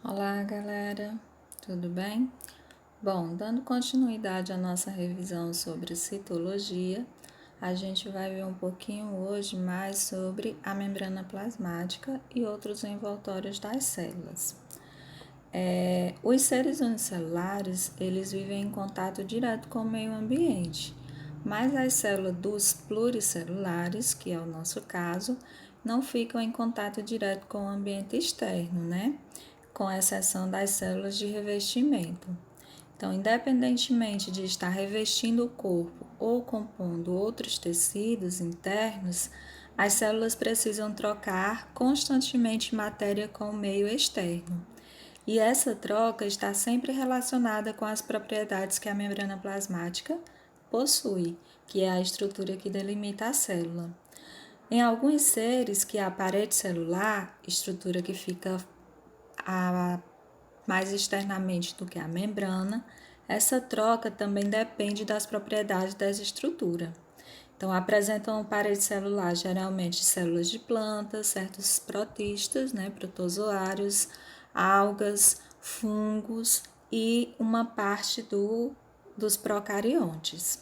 Olá, galera, tudo bem? Bom, dando continuidade à nossa revisão sobre citologia, a gente vai ver um pouquinho hoje mais sobre a membrana plasmática e outros envoltórios das células. Os seres unicelulares, eles vivem em contato direto com o meio ambiente, mas as células dos pluricelulares, que é o nosso caso, não ficam em contato direto com o ambiente externo, né? Com exceção das células de revestimento. Então, independentemente de estar revestindo o corpo ou compondo outros tecidos internos, as células precisam trocar constantemente matéria com o meio externo. E essa troca está sempre relacionada com as propriedades que a membrana plasmática possui, que é a estrutura que delimita a célula. Em alguns seres que a parede celular, estrutura que fica mais externamente do que a membrana, essa troca também depende das propriedades dessa estrutura. Então, apresentam parede celular geralmente células de plantas, certos protistas, protozoários, algas, fungos e uma parte dos procariontes.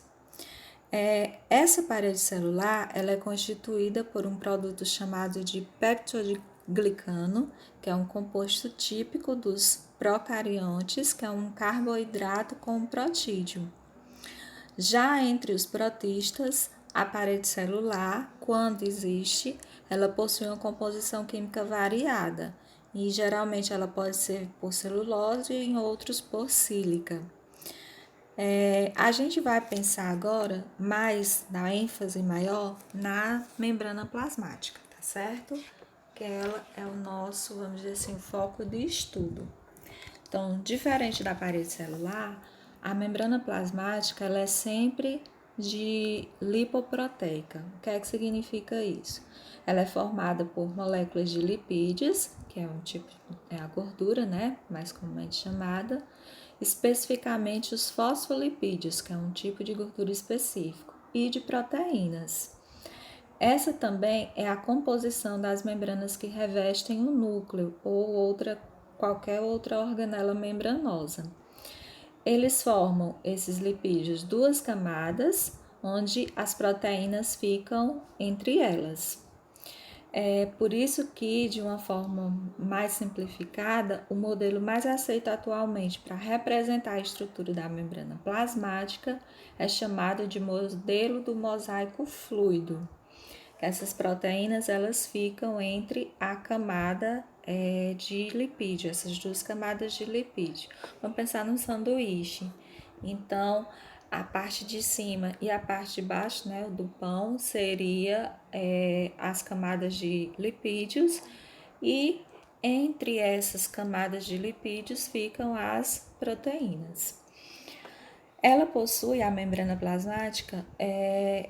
Essa parede celular ela é constituída por um produto chamado de peptidoglicano, que é um composto típico dos procariontes, que é um carboidrato com protídeo. Já entre os protistas, a parede celular, quando existe, ela possui uma composição química variada e geralmente ela pode ser por celulose e em outros por sílica. A gente vai pensar agora mais, na ênfase maior, na membrana plasmática, tá certo? Que ela é o nosso, vamos dizer assim, o foco de estudo. Então, diferente da parede celular, a membrana plasmática ela é sempre de lipoproteica. O que é que significa isso? Ela é formada por moléculas de lipídios, que é um tipo, é a gordura, né, mais comumente chamada, especificamente os fosfolipídios, que é um tipo de gordura específico, e de proteínas. Essa também é a composição das membranas que revestem o núcleo ou qualquer outra organela membranosa. Eles formam, esses lipídios, duas camadas, onde as proteínas ficam entre elas. É por isso que, de uma forma mais simplificada, o modelo mais aceito atualmente para representar a estrutura da membrana plasmática é chamado de modelo do mosaico fluido. Essas proteínas elas ficam entre a camada de lipídio, essas duas camadas de lipídio. Vamos pensar num sanduíche. Então, a parte de cima e a parte de baixo, né, do pão, seria as camadas de lipídios e entre essas camadas de lipídios ficam as proteínas. Ela possui a membrana plasmática,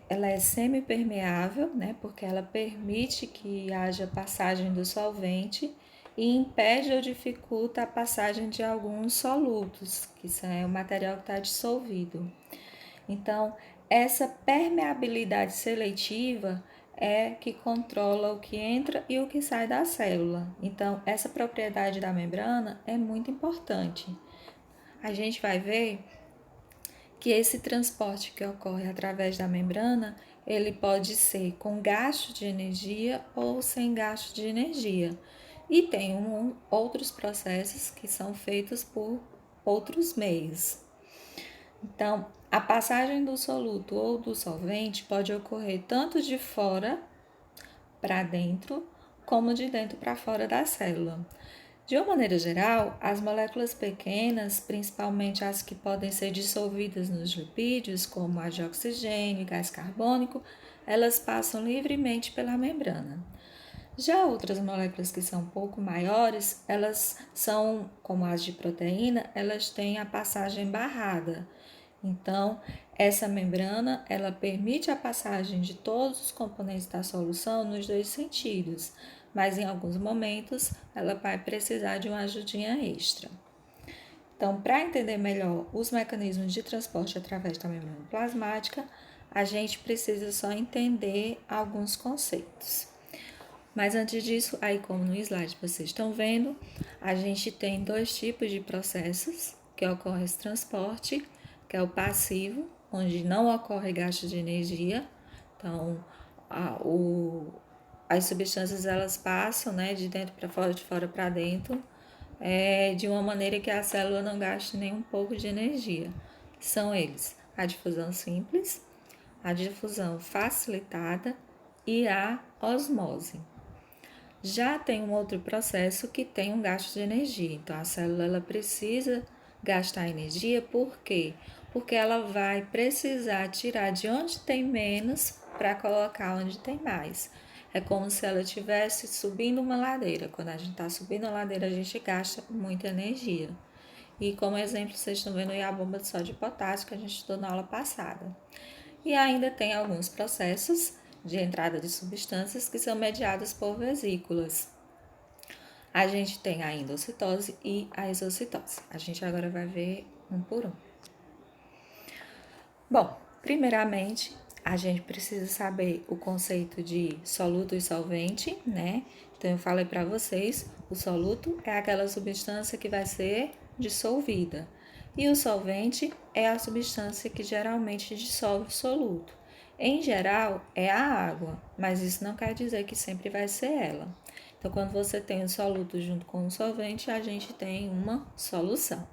ela é semipermeável, né, porque ela permite que haja passagem do solvente e impede ou dificulta a passagem de alguns solutos, que é o material que está dissolvido. Então, essa permeabilidade seletiva é que controla o que entra e o que sai da célula. Então, essa propriedade da membrana é muito importante. A gente vai ver que esse transporte que ocorre através da membrana, ele pode ser com gasto de energia ou sem gasto de energia. E tem outros processos que são feitos por outros meios. Então, a passagem do soluto ou do solvente pode ocorrer tanto de fora para dentro, como de dentro para fora da célula. De uma maneira geral, as moléculas pequenas, principalmente as que podem ser dissolvidas nos lipídios, como a de oxigênio e gás carbônico, elas passam livremente pela membrana. Já outras moléculas que são um pouco maiores, elas são, como as de proteína, elas têm a passagem barrada. Então, essa membrana, ela permite a passagem de todos os componentes da solução nos dois sentidos, mas em alguns momentos ela vai precisar de uma ajudinha extra. Então, para entender melhor os mecanismos de transporte através da membrana plasmática, a gente precisa só entender alguns conceitos. Mas antes disso, aí como no slide vocês estão vendo, a gente tem dois tipos de processos que ocorre esse transporte, que é o passivo, onde não ocorre gasto de energia. Então, as substâncias elas passam, né, de dentro para fora, de fora para dentro, de uma maneira que a célula não gaste nem um pouco de energia. São eles a difusão simples, a difusão facilitada e a osmose. Já tem um outro processo que tem um gasto de energia. Então, a célula ela precisa gastar energia, por quê? Porque ela vai precisar tirar de onde tem menos para colocar onde tem mais. É como se ela estivesse subindo uma ladeira. Quando a gente está subindo a ladeira, a gente gasta muita energia. E como exemplo, vocês estão vendo aí a bomba de sódio e potássio que a gente estudou na aula passada. E ainda tem alguns processos de entrada de substâncias que são mediados por vesículas. A gente tem a endocitose e a exocitose. A gente agora vai ver um por um. Bom, primeiramente, a gente precisa saber o conceito de soluto e solvente, né? Então, eu falei para vocês, o soluto é aquela substância que vai ser dissolvida. E o solvente é a substância que geralmente dissolve o soluto. Em geral, é a água, mas isso não quer dizer que sempre vai ser ela. Então, quando você tem o soluto junto com o solvente, a gente tem uma solução.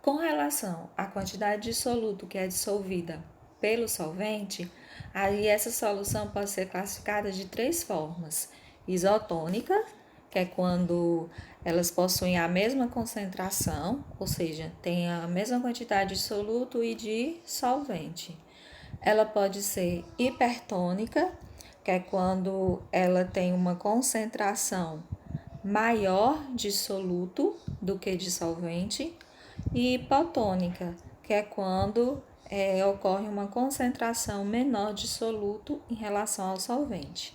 Com relação à quantidade de soluto que é dissolvida pelo solvente, aí essa solução pode ser classificada de três formas: isotônica, que é quando elas possuem a mesma concentração, ou seja, tem a mesma quantidade de soluto e de solvente. Ela pode ser hipertônica, que é quando ela tem uma concentração maior de soluto do que de solvente, e hipotônica, que é quando ocorre uma concentração menor de soluto em relação ao solvente.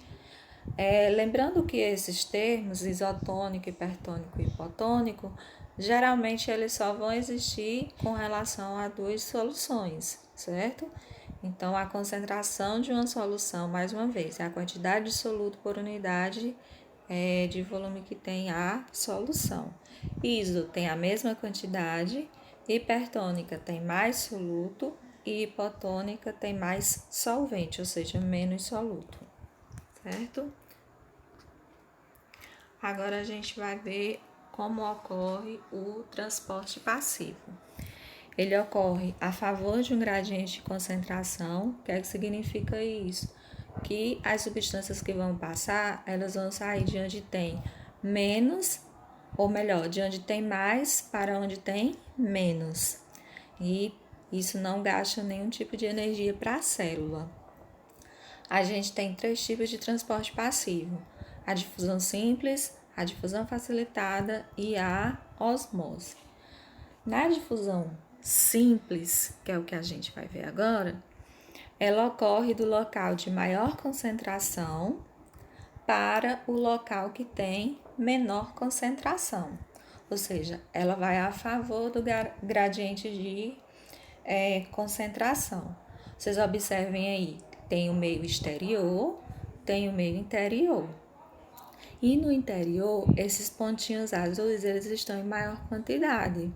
Lembrando que esses termos, isotônico, hipertônico e hipotônico, geralmente eles só vão existir com relação a duas soluções, certo? Então, a concentração de uma solução, mais uma vez, é a quantidade de soluto por unidade de volume que tem a solução. Iso tem a mesma quantidade, hipertônica tem mais soluto e hipotônica tem mais solvente, ou seja, menos soluto, certo? Agora a gente vai ver como ocorre o transporte passivo. Ele ocorre a favor de um gradiente de concentração. O que é que significa isso? Que as substâncias que vão passar, elas vão sair de onde tem menos, ou melhor, de onde tem mais para onde tem menos. E isso não gasta nenhum tipo de energia para a célula. A gente tem três tipos de transporte passivo: a difusão simples, a difusão facilitada e a osmose. Na difusão simples, que é o que a gente vai ver agora, ela ocorre do local de maior concentração para o local que tem menor concentração. Ou seja, ela vai a favor do gradiente de concentração. Vocês observem aí, tem o meio exterior, tem o meio interior. E no interior, esses pontinhos azuis, eles estão em maior quantidade.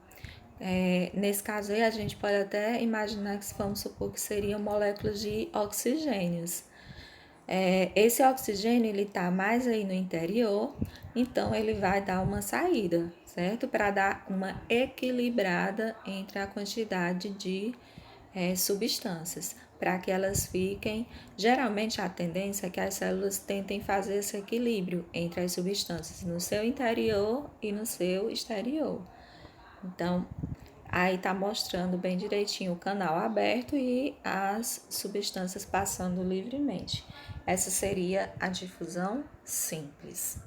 Nesse caso aí, a gente pode até imaginar que vamos supor que seriam moléculas de oxigênios. Esse oxigênio, ele está mais aí no interior, então ele vai dar uma saída, certo? Para dar uma equilibrada entre a quantidade de substâncias, para que elas fiquem. Geralmente a tendência é que as células tentem fazer esse equilíbrio entre as substâncias no seu interior e no seu exterior. Então, aí tá mostrando bem direitinho o canal aberto e as substâncias passando livremente. Essa seria a difusão simples.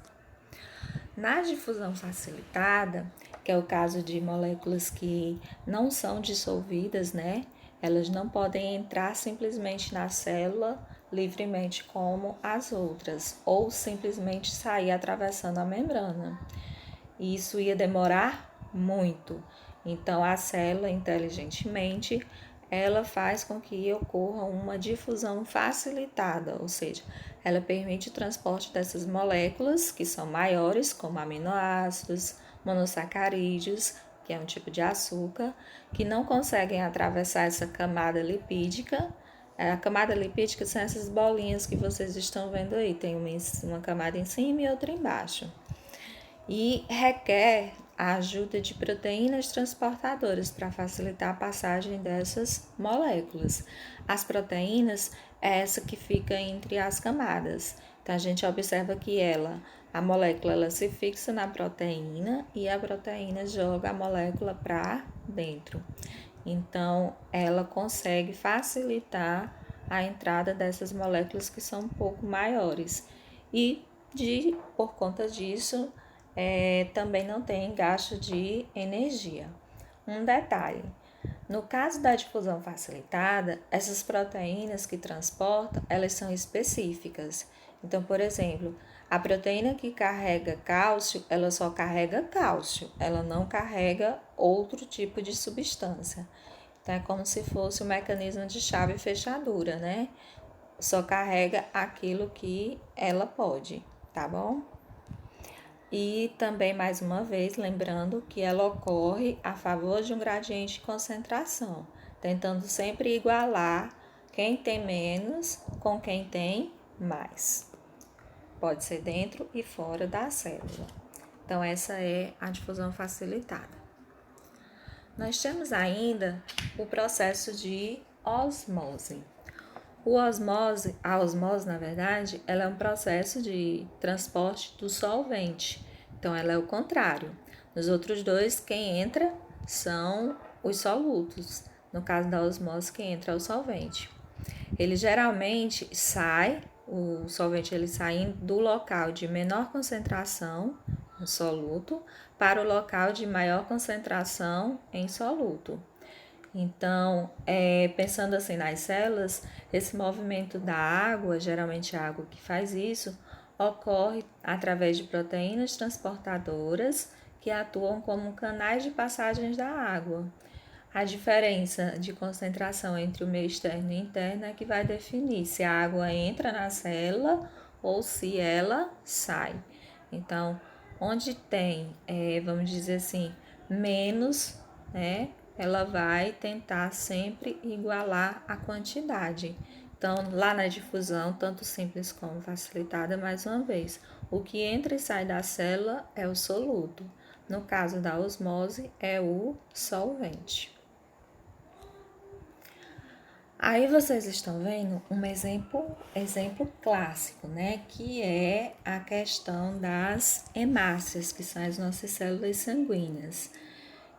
Na difusão facilitada, que é o caso de moléculas que não são dissolvidas, né? Elas não podem entrar simplesmente na célula livremente como as outras, ou simplesmente sair atravessando a membrana. Isso ia demorar muito. Então, a célula, inteligentemente, ela faz com que ocorra uma difusão facilitada, ou seja, ela permite o transporte dessas moléculas que são maiores, como aminoácidos, monossacarídeos, que é um tipo de açúcar, que não conseguem atravessar essa camada lipídica. A camada lipídica são essas bolinhas que vocês estão vendo aí, tem uma camada em cima e outra embaixo. E requer a ajuda de proteínas transportadoras para facilitar a passagem dessas moléculas. As proteínas é essa que fica entre as camadas. Então, a gente observa que a molécula ela se fixa na proteína e a proteína joga a molécula para dentro. Então, ela consegue facilitar a entrada dessas moléculas que são um pouco maiores. E, por conta disso, também não tem gasto de energia. Um detalhe, no caso da difusão facilitada, essas proteínas que transportam, elas são específicas. Então, por exemplo, a proteína que carrega cálcio, ela só carrega cálcio, ela não carrega outro tipo de substância. Então, é como se fosse um mecanismo de chave e fechadura, né? Só carrega aquilo que ela pode, tá bom? E também, mais uma vez, lembrando que ela ocorre a favor de um gradiente de concentração, tentando sempre igualar quem tem menos com quem tem mais. Pode ser dentro e fora da célula. Então, essa é a difusão facilitada. Nós temos ainda o processo de osmose. A osmose, na verdade, ela é um processo de transporte do solvente. Então, ela é o contrário. Nos outros dois, quem entra são os solutos. No caso da osmose, quem entra é o solvente. Ele geralmente o solvente ele sai do local de menor concentração no soluto para o local de maior concentração em soluto. Então, pensando assim nas células, esse movimento da água, geralmente a água que faz isso, ocorre através de proteínas transportadoras que atuam como canais de passagens da água. A diferença de concentração entre o meio externo e interno é que vai definir se a água entra na célula ou se ela sai. Então, onde tem, vamos dizer assim, menos, né? Ela vai tentar sempre igualar a quantidade. Então, lá na difusão, tanto simples como facilitada, mais uma vez, o que entra e sai da célula é o soluto. No caso da osmose, é o solvente. Aí vocês estão vendo um exemplo clássico, né? Que é a questão das hemácias, que são as nossas células sanguíneas.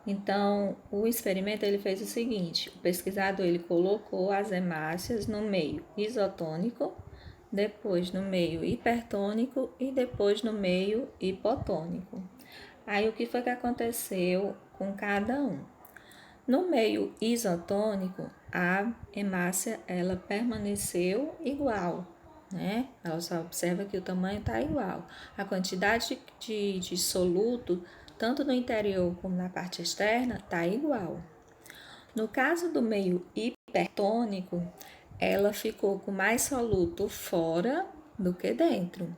Então, o experimento ele fez o seguinte: o pesquisador ele colocou as hemácias no meio isotônico, depois no meio hipertônico e depois no meio hipotônico. Aí, o que foi que aconteceu com cada um? No meio isotônico, a hemácia ela permaneceu igual, né? Ela só observa que o tamanho está igual. A quantidade de soluto tanto no interior como na parte externa, está igual. No caso do meio hipertônico, ela ficou com mais soluto fora do que dentro,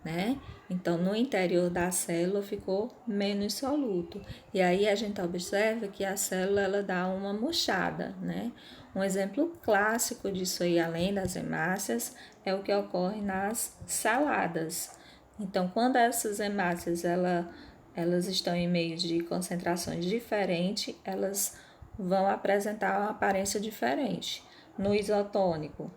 né? Então, no interior da célula ficou menos soluto. E aí a gente observa que a célula ela dá uma murchada, né? Um exemplo clássico disso aí, além das hemácias, é o que ocorre nas saladas. Então, quando essas hemácias elas estão em meios de concentrações diferentes, elas vão apresentar uma aparência diferente. No isotônico,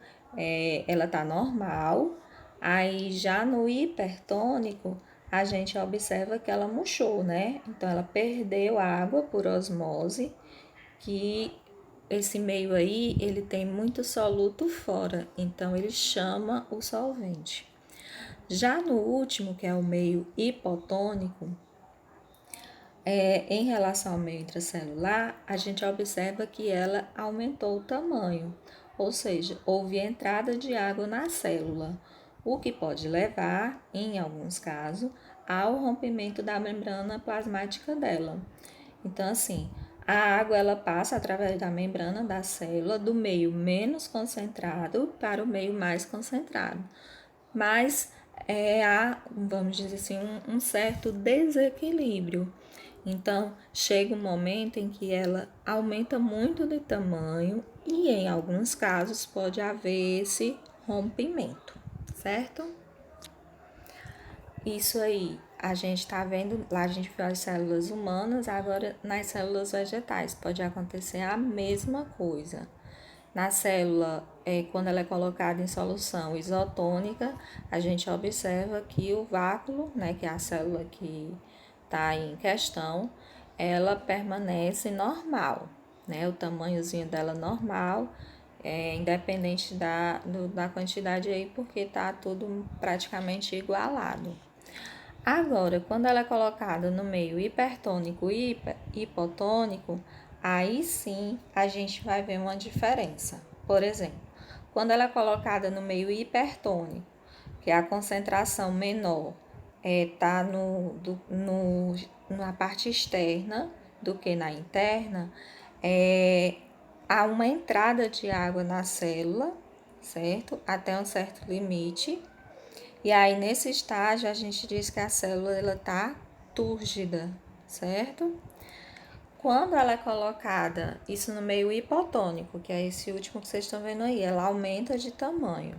ela está normal, aí já no hipertônico, a gente observa que ela murchou, né? Então, ela perdeu água por osmose, que esse meio aí, ele tem muito soluto fora, então ele chama o solvente. Já no último, que é o meio hipotônico, em relação ao meio intracelular, a gente observa que ela aumentou o tamanho, ou seja, houve entrada de água na célula, o que pode levar, em alguns casos, ao rompimento da membrana plasmática dela. Então, assim, A água ela passa através da membrana da célula do meio menos concentrado para o meio mais concentrado. Mas há, vamos dizer assim, um certo desequilíbrio. Então, chega um momento em que ela aumenta muito de tamanho e, em alguns casos, pode haver esse rompimento, certo? Isso aí, a gente está vendo, lá a gente viu as células humanas, agora nas células vegetais pode acontecer a mesma coisa. Na célula, quando ela é colocada em solução isotônica, a gente observa que o vácuo, né, que é a célula que está em questão, ela permanece normal, né, o tamanhozinho dela normal, independente da quantidade aí, porque está tudo praticamente igualado. Agora, quando ela é colocada no meio hipertônico e hipotônico, aí sim a gente vai ver uma diferença. Por exemplo, quando ela é colocada no meio hipertônico, que a concentração menor está na parte externa do que na interna, há uma entrada de água na célula, certo? Até um certo limite. E aí, nesse estágio, a gente diz que a célula está túrgida, certo? Quando ela é colocada, isso no meio hipotônico, que é esse último que vocês estão vendo aí, ela aumenta de tamanho.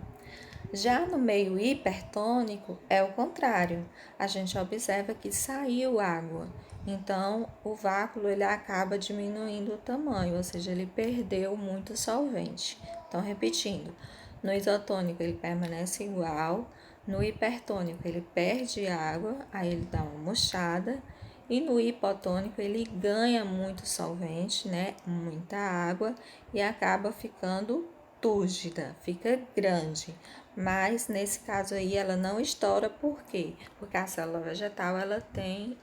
Já no meio hipertônico, é o contrário. A gente observa que saiu água. Então, o vácuo ele acaba diminuindo o tamanho, ou seja, ele perdeu muito solvente. Então, repetindo, no isotônico ele permanece igual, no hipertônico ele perde água, aí ele dá uma murchada, e no hipotônico ele ganha muito solvente, né? Muita água e acaba ficando túrgida, fica grande. Mas nesse caso aí ela não estoura, por quê? Porque a célula vegetal ela tem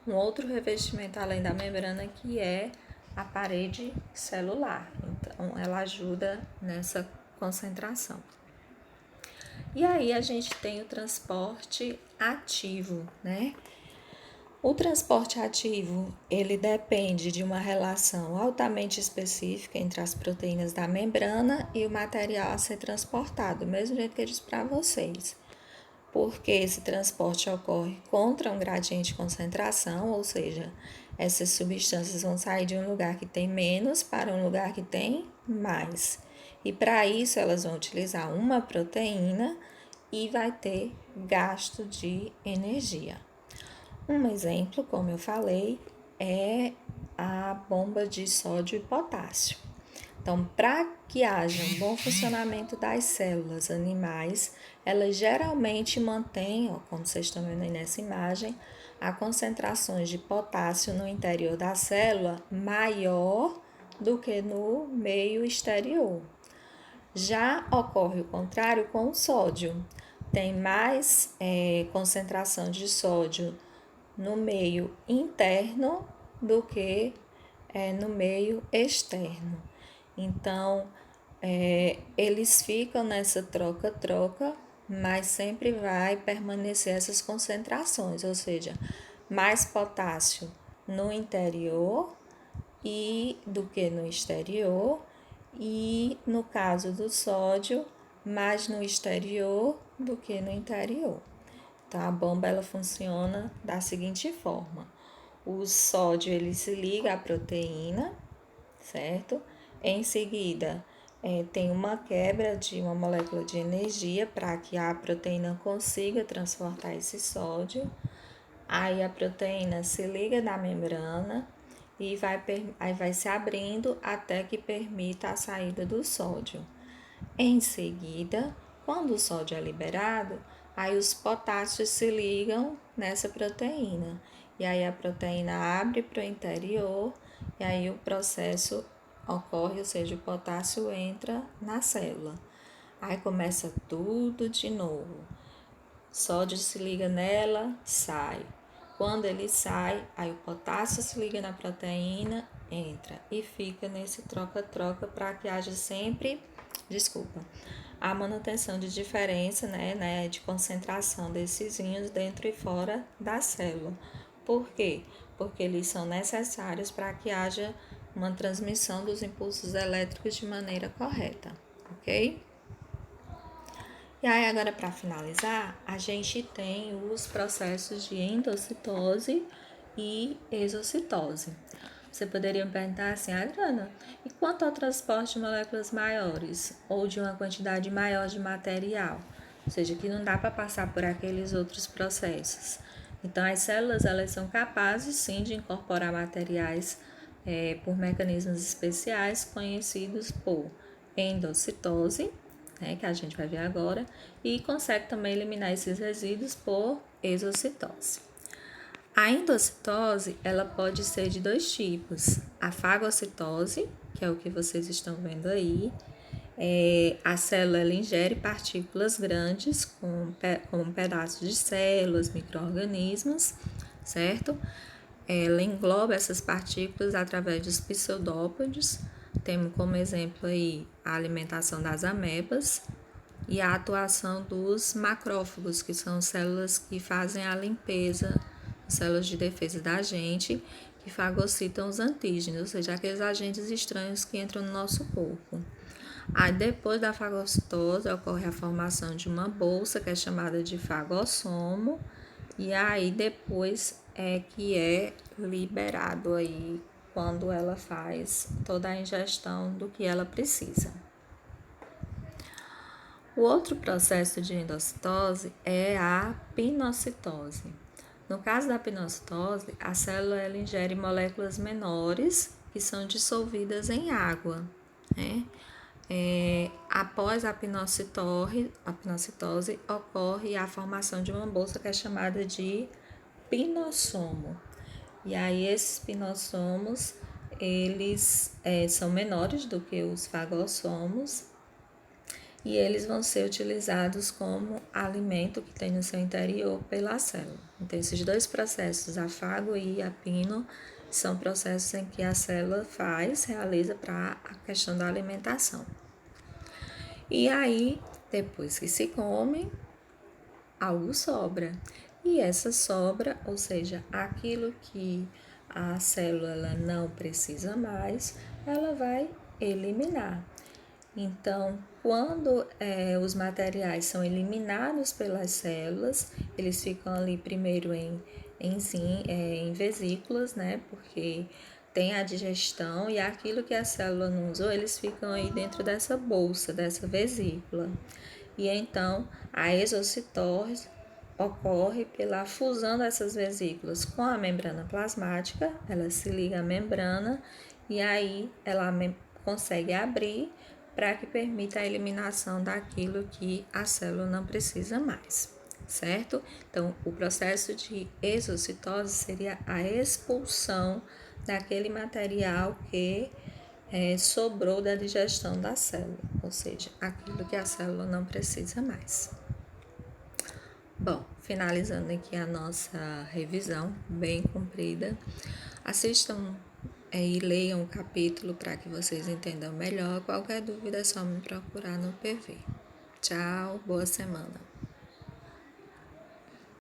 um outro revestimento além da membrana que é a parede celular. Então ela ajuda nessa concentração. E aí a gente tem o transporte ativo, né? O transporte ativo, ele depende de uma relação altamente específica entre as proteínas da membrana e o material a ser transportado, do mesmo jeito que eu disse para vocês. Porque esse transporte ocorre contra um gradiente de concentração, ou seja, essas substâncias vão sair de um lugar que tem menos para um lugar que tem mais. E para isso elas vão utilizar uma proteína e vai ter gasto de energia. Um exemplo, como eu falei, é a bomba de sódio e potássio. Então, para que haja um bom funcionamento das células animais, elas geralmente mantêm, como vocês estão vendo aí nessa imagem, a concentrações de potássio no interior da célula maior do que no meio exterior. Já ocorre o contrário com o sódio. Tem mais concentração de sódio no meio interno do que no meio externo. Então, eles ficam nessa troca-troca, mas sempre vai permanecer essas concentrações, ou seja, mais potássio no interior do que no exterior, e no caso do sódio, mais no exterior do que no interior. Então, a bomba ela funciona da seguinte forma: o sódio ele se liga à proteína, certo? Em seguida, tem uma quebra de uma molécula de energia para que a proteína consiga transportar esse sódio. Aí a proteína se liga na membrana e aí vai se abrindo até que permita a saída do sódio. Em seguida, quando o sódio é liberado, aí os potássios se ligam nessa proteína. E aí a proteína abre para o interior e aí o processo ocorre, ou seja, o potássio entra na célula. Aí começa tudo de novo. Sódio se liga nela, sai. Quando ele sai, aí o potássio se liga na proteína, entra e fica nesse troca-troca para que haja sempre, a manutenção de diferença, né, de concentração desses íons dentro e fora da célula. Por quê? Porque eles são necessários para que haja uma transmissão dos impulsos elétricos de maneira correta, ok? E aí, agora para finalizar, a gente tem os processos de endocitose e exocitose. Você poderia me perguntar assim, Adriana, e quanto ao transporte de moléculas maiores ou de uma quantidade maior de material? Ou seja, que não dá para passar por aqueles outros processos. Então, as células elas são capazes sim de incorporar materiais por mecanismos especiais conhecidos por endocitose, né, que a gente vai ver agora, e consegue também eliminar esses resíduos por exocitose. A endocitose, ela pode ser de dois tipos, a fagocitose, que é o que vocês estão vendo aí, a célula ela ingere partículas grandes, como pedaços de células, micro-organismos, certo? Ela engloba essas partículas através dos pseudópodes. Temos como exemplo aí a alimentação das amebas e a atuação dos macrófagos, que são células que fazem a limpeza, células de defesa da gente, que fagocitam os antígenos, ou seja, aqueles agentes estranhos que entram no nosso corpo. Aí depois da fagocitose ocorre a formação de uma bolsa que é chamada de fagossomo, e aí depois é que é liberado aí quando ela faz toda a ingestão do que ela precisa. O outro processo de endocitose é a pinocitose. No caso da pinocitose, a célula ela ingere moléculas menores que são dissolvidas em água, né? Após a pinocitose, ocorre a formação de uma bolsa que é chamada de pinossomo. E aí esses pinossomos, eles são menores do que os fagossomos e eles vão ser utilizados como alimento que tem no seu interior pela célula. Então, esses dois processos, a fago e a pino, são processos em que a célula realiza para a questão da alimentação. E aí, depois que se come, algo sobra. E essa sobra, ou seja, aquilo que a célula ela não precisa mais, ela vai eliminar. Então, quando os materiais são eliminados pelas células, eles ficam ali primeiro em vesículas, né? Porque tem a digestão e aquilo que a célula não usou, eles ficam aí dentro dessa bolsa, dessa vesícula. E então, a exocitose ocorre pela fusão dessas vesículas com a membrana plasmática, ela se liga à membrana e aí ela consegue abrir para que permita a eliminação daquilo que a célula não precisa mais, certo? Então, o processo de exocitose seria a expulsão daquele material que sobrou da digestão da célula, ou seja, aquilo que a célula não precisa mais. Bom, finalizando aqui a nossa revisão bem comprida, assistam e leiam o capítulo para que vocês entendam melhor. Qualquer dúvida é só me procurar no PV. Tchau, boa semana.